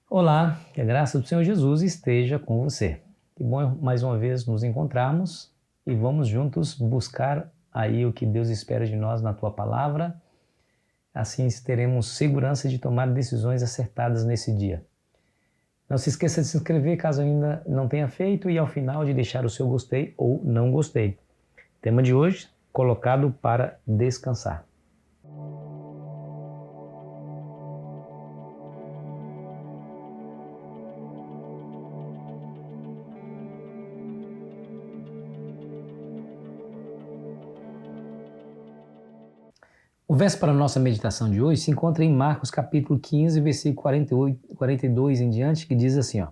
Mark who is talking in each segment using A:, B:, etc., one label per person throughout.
A: Olá, que a graça do Senhor Jesus esteja com você. Que bom mais uma vez nos encontrarmos e vamos juntos buscar aí o que Deus espera de nós na tua palavra. Assim teremos segurança de tomar decisões acertadas nesse dia. Não se esqueça de se inscrever caso ainda não tenha feito e ao final de deixar o seu gostei ou não gostei. Tema de hoje, colocado para descansar. O verso para a nossa meditação de hoje se encontra em Marcos capítulo 15, versículo 42 em diante, que diz assim, ó: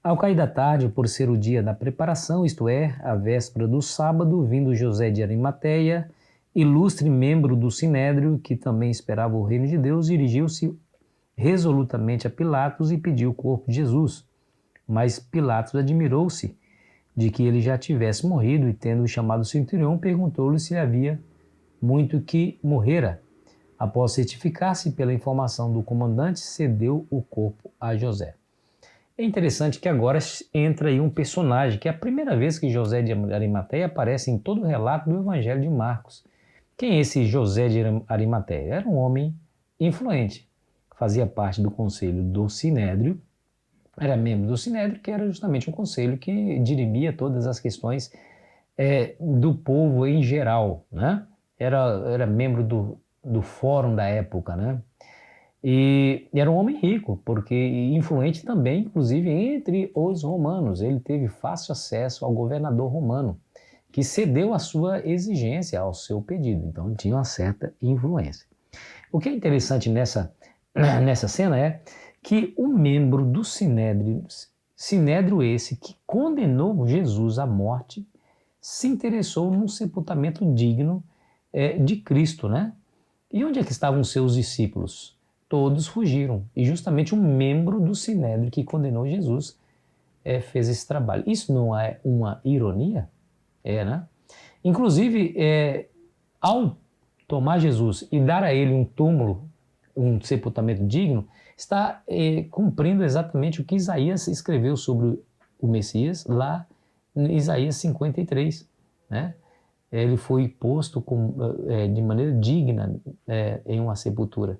A: Ao cair da tarde, por ser o dia da preparação, isto é, a véspera do sábado, vindo José de Arimateia, ilustre membro do Sinédrio, que também esperava o reino de Deus, dirigiu-se resolutamente a Pilatos e pediu o corpo de Jesus. Mas Pilatos admirou-se de que ele já tivesse morrido e, tendo chamado o centurião, perguntou-lhe se havia muito que morrera. Após certificar-se pela informação do comandante, cedeu o corpo a José. É interessante que agora entra aí um personagem, que é a primeira vez que José de Arimateia aparece em todo o relato do Evangelho de Marcos. Quem é esse José de Arimateia? Era um homem influente, fazia parte do conselho do Sinédrio, era membro do Sinédrio, que era justamente um conselho que dirimia todas as questões do povo em geral, né? Era membro do fórum da época, né? E era um homem rico, porque influente também, inclusive, entre os romanos. Ele teve fácil acesso ao governador romano, que cedeu a sua exigência, ao seu pedido. Então, ele tinha uma certa influência. O que é interessante nessa cena é que o membro do Sinédrio esse que condenou Jesus à morte, se interessou num sepultamento digno de Cristo, né? E onde é que estavam seus discípulos? Todos fugiram. E justamente um membro do Sinédrio que condenou Jesus fez esse trabalho. Isso não é uma ironia? É, né? Inclusive, ao tomar Jesus e dar a ele um túmulo, um sepultamento digno, está cumprindo exatamente o que Isaías escreveu sobre o Messias lá em Isaías 53, né? Ele foi posto de maneira digna em uma sepultura.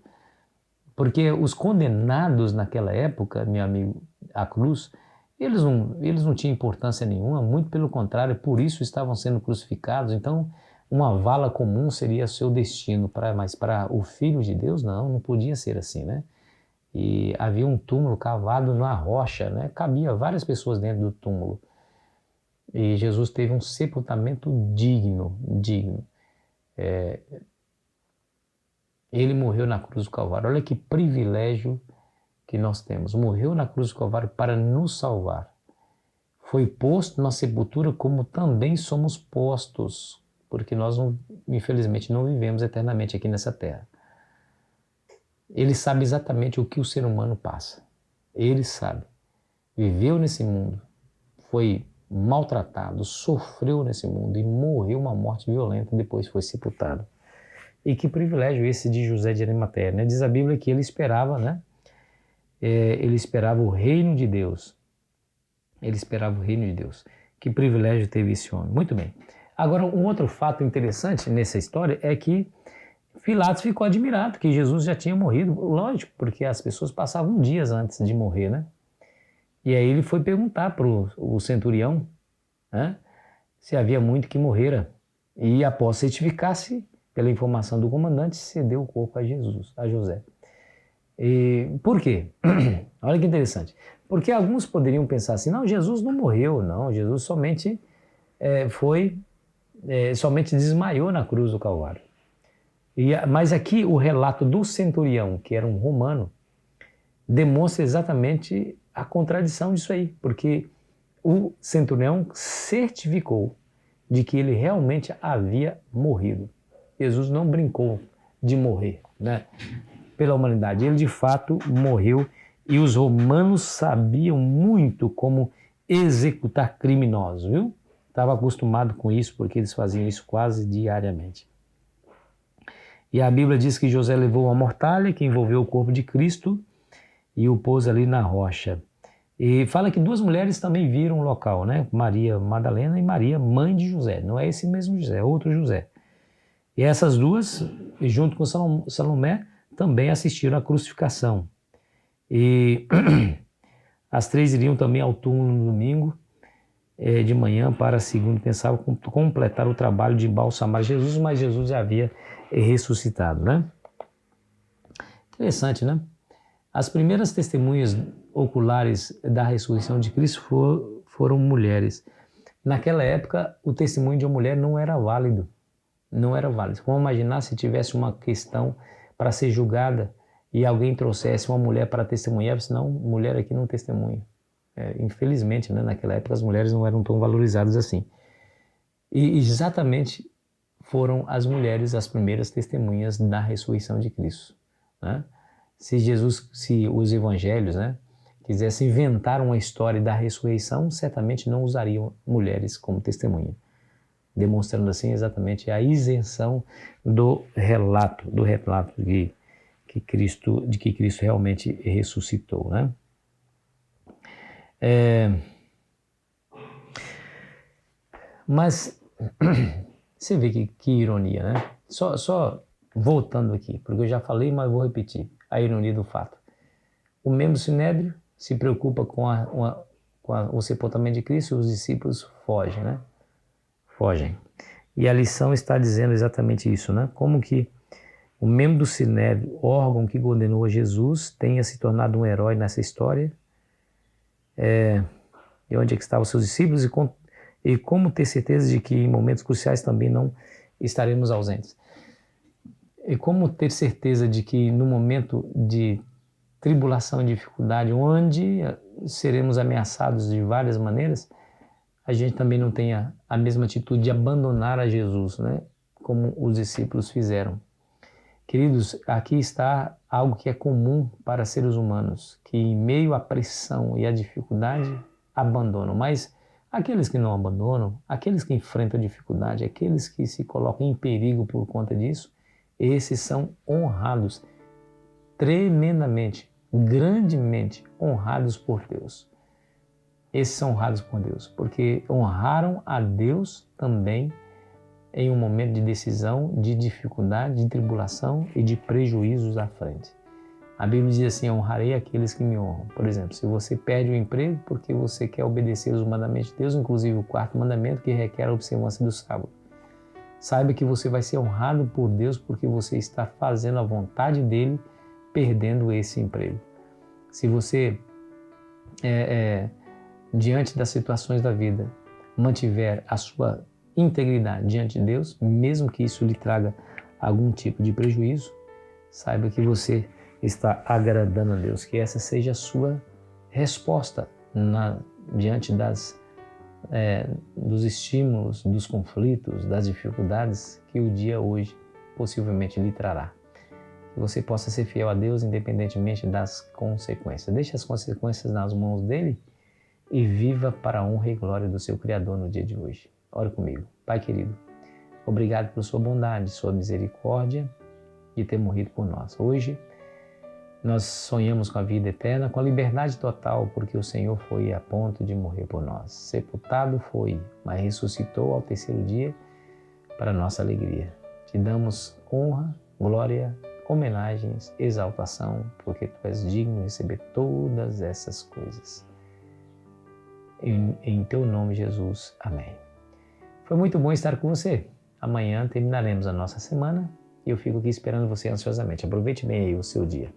A: Porque os condenados naquela época, meu amigo, à cruz, eles não tinham importância nenhuma, muito pelo contrário, por isso estavam sendo crucificados. Então, uma vala comum seria seu destino, mas para o Filho de Deus, não podia ser assim, né? E havia um túmulo cavado na rocha, né? Cabia várias pessoas dentro do túmulo. E Jesus teve um sepultamento digno. Ele morreu na cruz do Calvário. Olha que privilégio que nós temos. Morreu na cruz do Calvário para nos salvar. Foi posto na sepultura como também somos postos, porque nós, infelizmente, não vivemos eternamente aqui nessa terra. Ele sabe exatamente o que o ser humano passa. Ele sabe. Viveu nesse mundo, foi maltratado, sofreu nesse mundo e morreu uma morte violenta e depois foi sepultado. E que privilégio esse de José de Arimateia, né? Diz a Bíblia que ele esperava, né? Ele esperava o reino de Deus. Ele esperava o reino de Deus. Que privilégio teve esse homem. Muito bem. Agora, um outro fato interessante nessa história é que Pilatos ficou admirado que Jesus já tinha morrido. Lógico, porque as pessoas passavam dias antes de morrer, né? E aí ele foi perguntar para o centurião, né, se havia muito que morrera. E após certificar-se pela informação do comandante, cedeu o corpo a José. E por quê? Olha que interessante. Porque alguns poderiam pensar assim, não, Jesus não morreu, não, Jesus somente somente desmaiou na cruz do Calvário. Mas aqui o relato do centurião, que era um romano, demonstra exatamente a contradição disso aí, porque o centurião certificou de que ele realmente havia morrido. Jesus não brincou de morrer, né, pela humanidade. Ele de fato morreu e os romanos sabiam muito como executar criminosos, viu? Estava acostumado com isso porque eles faziam isso quase diariamente. E a Bíblia diz que José levou uma mortalha que envolveu o corpo de Cristo e o pôs ali na rocha. E fala que duas mulheres também viram o local, né? Maria Madalena e Maria, mãe de José. Não é esse mesmo José, é outro José. E essas duas, junto com Salomé, também assistiram à crucificação. E as três iriam também ao túmulo no domingo, de manhã, para, segundo pensavam, completar o trabalho de embalsamar Jesus, mas Jesus já havia ressuscitado, né? Interessante, né? As primeiras testemunhas oculares da ressurreição de Cristo foram mulheres. Naquela época, o testemunho de uma mulher não era válido. Não era válido. Vamos imaginar se tivesse uma questão para ser julgada e alguém trouxesse uma mulher para testemunhar, senão mulher aqui não testemunha. Infelizmente, né, naquela época as mulheres não eram tão valorizadas assim. E exatamente foram as mulheres as primeiras testemunhas da ressurreição de Cristo, né? Se os evangelhos, né, quisessem inventar uma história da ressurreição, certamente não usariam mulheres como testemunha, demonstrando assim exatamente a isenção do relato de que Cristo realmente ressuscitou, né? Mas você vê que ironia, né? Só voltando aqui, porque eu já falei, mas vou repetir a ironia do fato. O membro sinédrio se preocupa com o sepultamento de Cristo e os discípulos fogem, né? Fogem. E a lição está dizendo exatamente isso, né? Como que o membro do sinédrio, órgão que condenou a Jesus, tenha se tornado um herói nessa história. E onde é que estavam os seus discípulos e como ter certeza de que em momentos cruciais também não estaremos ausentes. E como ter certeza de que no momento de tribulação e dificuldade, onde seremos ameaçados de várias maneiras, a gente também não tenha a mesma atitude de abandonar a Jesus, né? Como os discípulos fizeram. Queridos, aqui está algo que é comum para seres humanos, que em meio à pressão e à dificuldade abandonam. Mas aqueles que não abandonam, aqueles que enfrentam a dificuldade, aqueles que se colocam em perigo por conta disso, esses são honrados, tremendamente, grandemente honrados por Deus. Esses são honrados por Deus, porque honraram a Deus também em um momento de decisão, de dificuldade, de tribulação e de prejuízos à frente. A Bíblia diz assim: honrarei aqueles que me honram. Por exemplo, se você perde o emprego porque você quer obedecer os mandamentos de Deus, inclusive o quarto mandamento que requer a observância do sábado, saiba que você vai ser honrado por Deus porque você está fazendo a vontade dele, perdendo esse emprego. Se você, diante das situações da vida, mantiver a sua integridade diante de Deus, mesmo que isso lhe traga algum tipo de prejuízo, saiba que você está agradando a Deus, que essa seja a sua resposta diante dos estímulos, dos conflitos, das dificuldades que o dia hoje possivelmente lhe trará. Que você possa ser fiel a Deus independentemente das consequências. Deixe as consequências nas mãos dele e viva para a honra e glória do seu Criador no dia de hoje. Ore comigo. Pai querido, obrigado por sua bondade, sua misericórdia de ter morrido por nós. Hoje nós sonhamos com a vida eterna, com a liberdade total, porque o Senhor foi a ponto de morrer por nós. Sepultado foi, mas ressuscitou ao terceiro dia para nossa alegria. Te damos honra, glória, homenagens, exaltação, porque tu és digno de receber todas essas coisas. Em teu nome, Jesus. Amém. Foi muito bom estar com você. Amanhã terminaremos a nossa semana e eu fico aqui esperando você ansiosamente. Aproveite bem aí o seu dia.